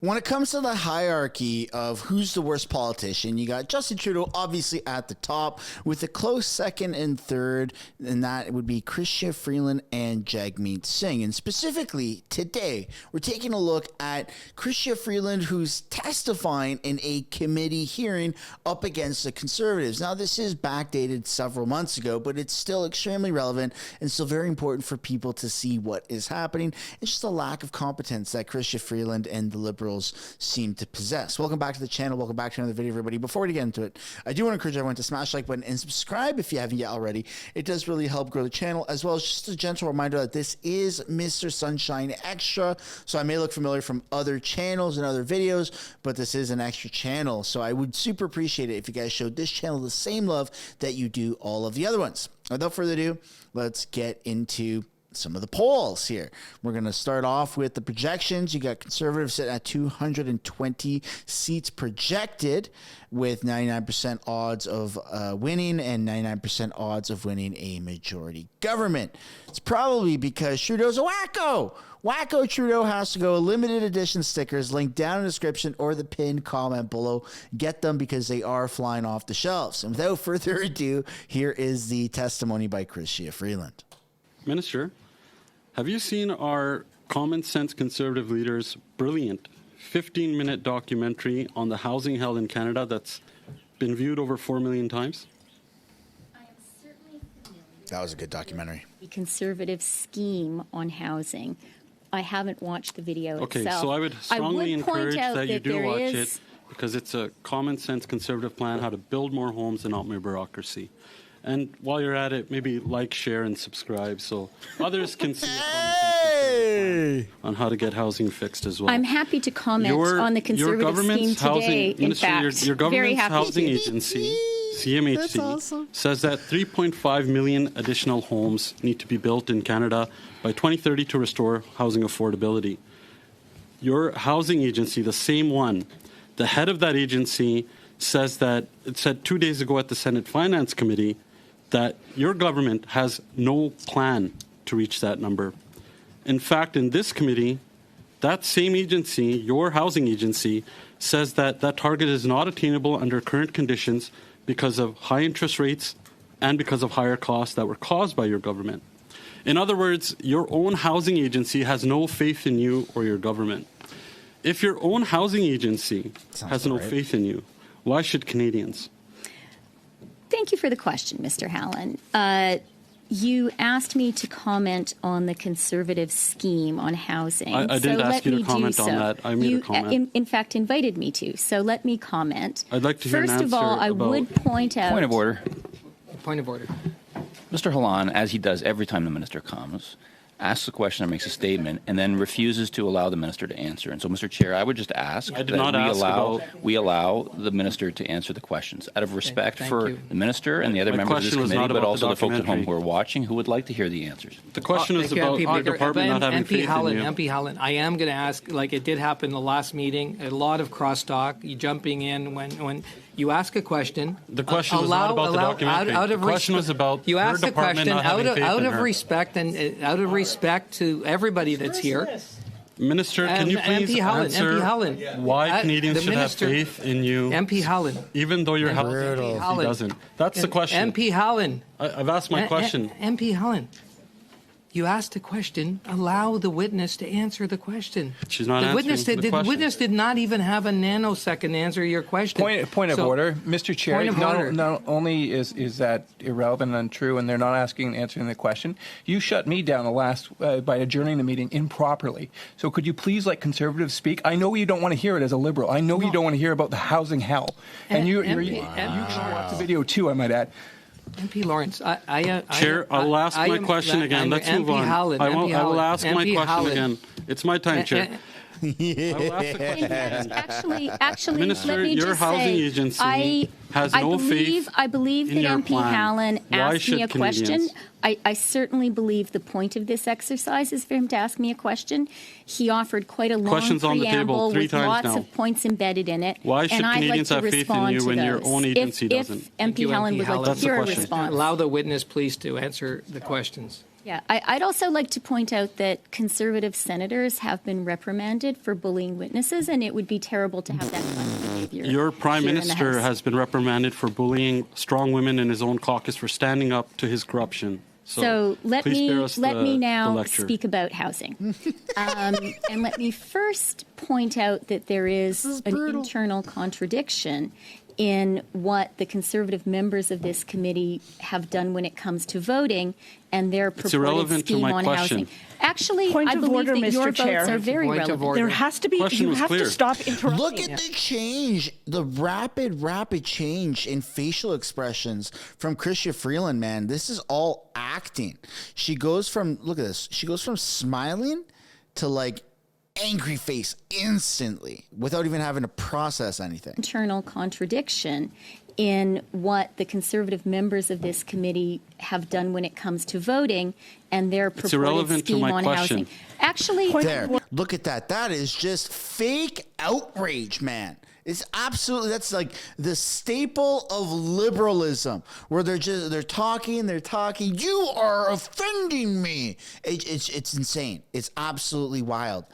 When it comes to the hierarchy of who's the worst politician, you got Justin Trudeau obviously at the top with a close second and third, and that would be Crystia, Freeland, and Jagmeet Singh. And specifically today, we're taking a look at Crystia Freeland, who's testifying in a committee hearing up against the Conservatives. Now, this is backdated several months ago, but it's still extremely relevant and still very important for people to see what is happening. It's just a lack of competence that Crystia Freeland and the Liberals seem to possess. Welcome back to the channel. Welcome back to another video, everybody. Before we get into it, I do want to encourage everyone to smash the like button and subscribe if you haven't yet already. It does really help grow the channel, as well as just a gentle reminder that this is Mr. Sunshine Extra. So I may look familiar from other channels and other videos, but this is an extra channel. So I would super appreciate it if you guys showed this channel the same love that you do all of the other ones. Without further ado, let's get into some of the polls here. We're going to start off with the projections. You got Conservatives sitting at 220 seats projected with 99% odds of winning and 99% odds of winning a majority government. It's probably because Trudeau's a wacko. Wacko Trudeau has to go. Limited edition stickers linked down in the description or the pinned comment below. Get them because they are flying off the shelves. And without further ado, here is the testimony by Crystia Freeland. Minister, have you seen our common sense Conservative leaders' brilliant 15-minute documentary on the housing hell in Canada that's been viewed over 4 million times? I am certainly familiar. That was a good documentary. The Conservative scheme on housing. I haven't watched the video Okay, itself. so I would strongly encourage that you do watch it it because it's a common sense Conservative plan how to build more homes and not more bureaucracy. And while you're at it, maybe like, share, and subscribe so others can see on how to get housing fixed as well. I'm happy to comment on the Conservative scheme today. In fact, your very government's happy. housing agency, CMHC, says that 3.5 million additional homes need to be built in Canada by 2030 to restore housing affordability. Your housing agency, the same one, the head of that agency says that, it said 2 days ago at the Senate Finance Committee, that your government has no plan to reach that number. In fact, in this committee, that same agency, your housing agency, says that that target is not attainable under current conditions because of high interest rates and because of higher costs that were caused by your government. In other words, your own housing agency has no faith in you or your government. If your own housing agency has no faith in you, why should Canadians? Thank you for the question, Mr. Hallen. You asked me to comment on the Conservative scheme on housing. I didn't ask you to comment on that. I made a comment. In fact, invited me to. So let me comment. I'd like to hear an answer. First of all, I would point out... Point of order. Point of order. Mr. Hallen, as he does every time the minister comes, asks a question or makes a statement and then refuses to allow the minister to answer. And so, Mr. Chair, I would just ask we allow the minister to answer the questions out of respect for the minister and the other members of this committee, but also the folks at home who are watching who would like to hear the answers. The question is about our department not having faith in you. MP Hallen, I am going to ask, like it did happen in the last meeting, a lot of crosstalk, you jumping in when you ask a question. The question was not about the documentary. The question was about you ask the question out of respect to everybody that's here. Minister, can you please answer why Canadians should have faith in you? MP Hallen. Even though your housing agency doesn't. That's the question. MP Hallen. I've asked my question. MP Hallen. You asked a question. Allow the witness to answer the question. She's not answering the question. The witness did not even have a nanosecond to answer your question. Point of order, Mr. Chair. Not only is that irrelevant and untrue, and they're not answering the question, you shut me down by adjourning the meeting improperly. So could you please let Conservatives speak? I know you don't want to hear it as a Liberal. I know you don't want to hear about the housing hell, and you should watch the video too. I might add. MP Lawrence, Chair, I'll ask my question again. Let's move on. I will ask my question again. It's my time, Chair. Actually, Minister, let me your just housing say, agency has no faith I believe in that your MP plan. Hallen asked me a question. Canadians? I certainly believe the point of this exercise is for him to ask me a question. He offered quite a long Questions on the table preamble 3 with times lots now. of points embedded in it. Why should and I'd Canadians like to have faith in respond you to when your those. own agency doesn't? If MP Hallen would like to That's the hear a question. response. Allow the witness, please, to answer the questions. Yeah, I'd also like to point out that Conservative senators have been reprimanded for bullying witnesses, and it would be terrible to have that kind of behavior. Your Prime Minister has been reprimanded for bullying strong women in his own caucus for standing up to his corruption. So let me now speak about housing. And let me first point out that there is an internal contradiction in what the Conservative members of this committee have done when it comes to voting and their purported scheme on housing. Actually, I believe that your votes are very relevant. There has to be, you have to stop interrupting. Look at the change, the rapid change in facial expressions from Crystia Freeland, man. This is all acting. She goes from, look at this, she goes from smiling to like angry face instantly without even having to process anything. Internal contradiction in what the Conservative members of this committee have done when it comes to voting and their purported scheme on housing. Actually, look at that. That is just fake outrage, man. It's absolutely, that's like the staple of liberalism, where they're talking. You are offending me. It's insane. It's absolutely wild.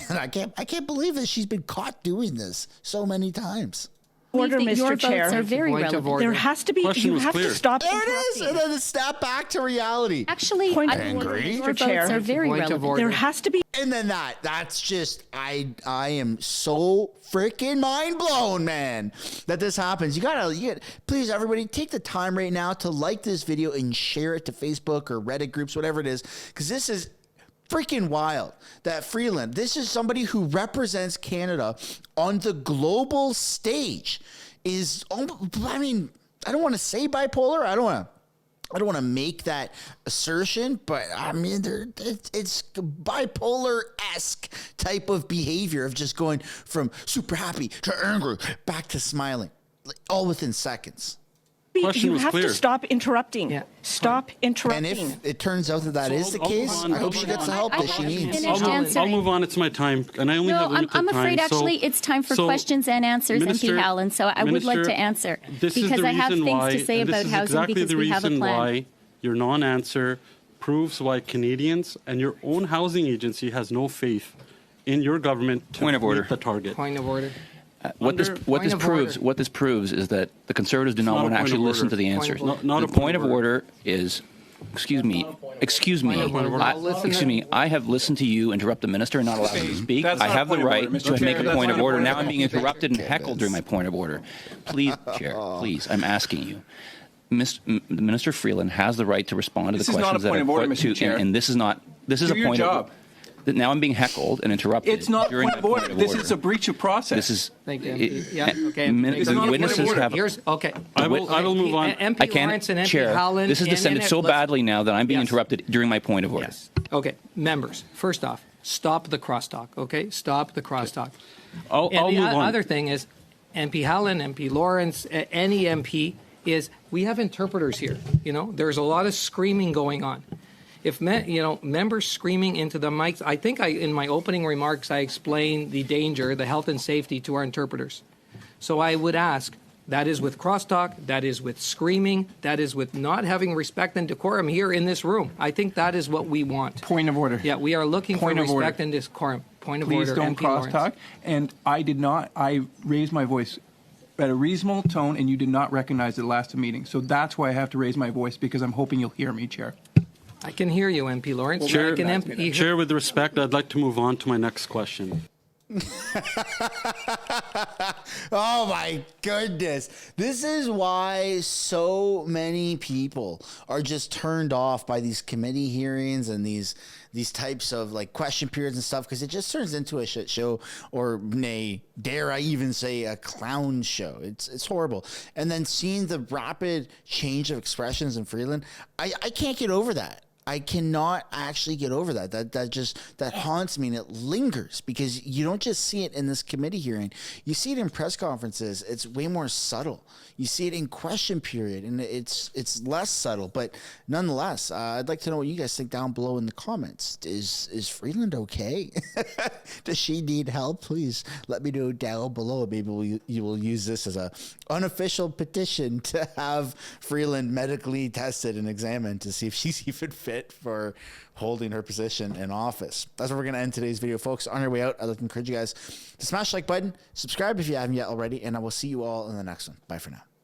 And I can't believe that she's been caught doing this so many times. Order, Mr. Your Chair. votes are very relevant. There has to be. You have to stop. There it is, and then snap back to reality. Actually, your votes are very relevant. There has to be. And then that's just I am so freaking mind blown, man, that this happens. You gotta please, everybody, take the time right now to like this video and share it to Facebook or Reddit groups, whatever it is, because this is freaking wild that Freeland, this is somebody who represents Canada on the global stage, is, I mean, I don't want to say bipolar. I don't want to make that assertion, but I mean, it's bipolar-esque type of behavior of just going from super happy to angry back to smiling, all within seconds. You have to stop interrupting. Yeah. Stop interrupting. And if it turns out that is the case, I hope she gets the help that she needs. I'll move on. It's my time, and I only have limited time. I'm afraid actually it's time for questions and answers, MP Howland. So I would like to answer because I have things to say about housing because we have a plan. This is exactly the reason why your non-answer proves why Canadians and your own housing agency has no faith in your government to meet the target. Point of order. What this proves is that the Conservatives do not want to actually listen to the answers. The point of order is, excuse me. I have listened to you interrupt the minister and not allow him to speak. I have the right to make a point of order. Now I'm being interrupted and heckled during my point of order. Please, Chair, please, I'm asking you. Minister Freeland has the right to respond to the questions that are put to him, and this is not. This is a point of order. Now I'm being heckled and interrupted. It's not point of order. This is a breach of process. This is. Thank you. Okay. The witnesses have. Okay. I will move on. I can't. Chair, this has descended so badly now that I'm being interrupted during my point of order. Yes. Okay. Members, first off, stop the crosstalk. Okay. Stop the crosstalk. I'll move on. The other thing is, MP Howland, MP Lawrence, any MP is we have interpreters here. There's a lot of screaming going on. If members screaming into the mics, I think in my opening remarks I explained the danger, the health and safety to our interpreters. So I would ask, that is with crosstalk, that is with screaming, that is with not having respect and decorum here in this room. I think that is what we want. Point of order. Yeah, we are looking for respect and decorum. Point of order. Please don't crosstalk. And I raised my voice at a reasonable tone, and you did not recognize it last meeting. So that's why I have to raise my voice, because I'm hoping you'll hear me, Chair. I can hear you, MP Lawrence. Chair, with respect, I'd like to move on to my next question. Oh my goodness. This is why so many people are just turned off by these committee hearings and these types of like question periods and stuff, because it just turns into a shit show, or nay, dare I even say a clown show. It's horrible. And then seeing the rapid change of expressions in Freeland, I can't get over that. I cannot actually get over that. That haunts me, and it lingers, because you don't just see it in this committee hearing. You see it in press conferences. It's way more subtle. You see it in question period, and it's less subtle. But nonetheless, I'd like to know what you guys think down below in the comments. Is Freeland okay? Does she need help? Please let me know down below. Maybe you will use this as a unofficial petition to have Freeland medically tested and examined to see if she's even fit credit for holding her position in office. That's where we're going to end today's video, folks. On your way out, I'd like to encourage you guys to smash the like button, subscribe if you haven't yet already, and I will see you all in the next one. Bye for now.